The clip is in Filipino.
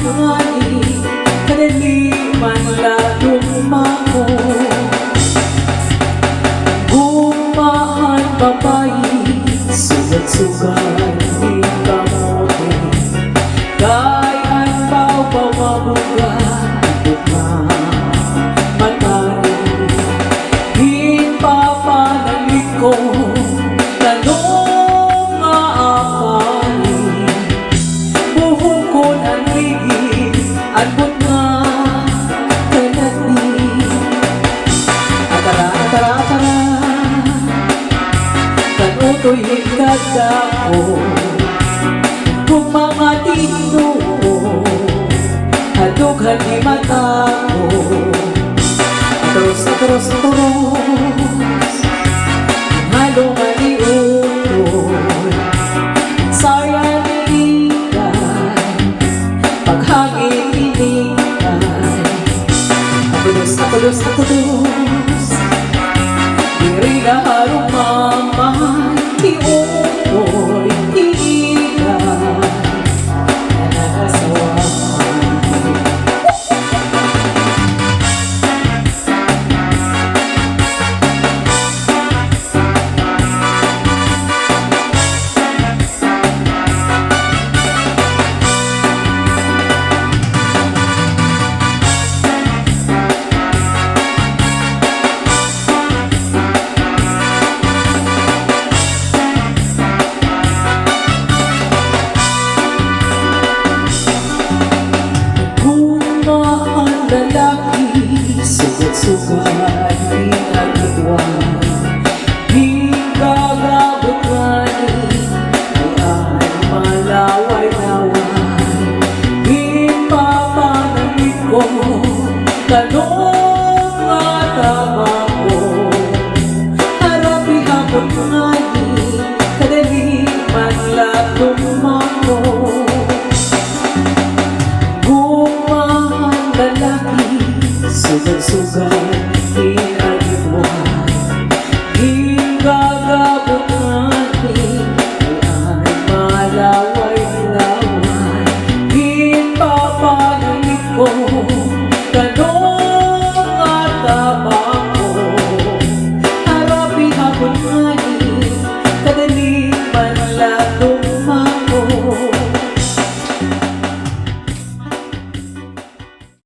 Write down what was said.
ngani kadali man lalong mako gumahan babayi sugat-sugat di kamote kayan baw-bawabuga ikot na matari hipapanalik ko tanong maapani buhukon ang ligid albot nga kanati atara kanutoy higkadako kung mga tinuo hadughan ni mata ko atros halong aliutoy sayang inikan paghangin inikan apulos diri na harong mamay iutoy inikan nanasawa sugat-sugat di nagituan di kagabutan ay malaway-laway di papanagin ko tanong at ko harapi hapon ngani kadali man latong mako sugat-sugat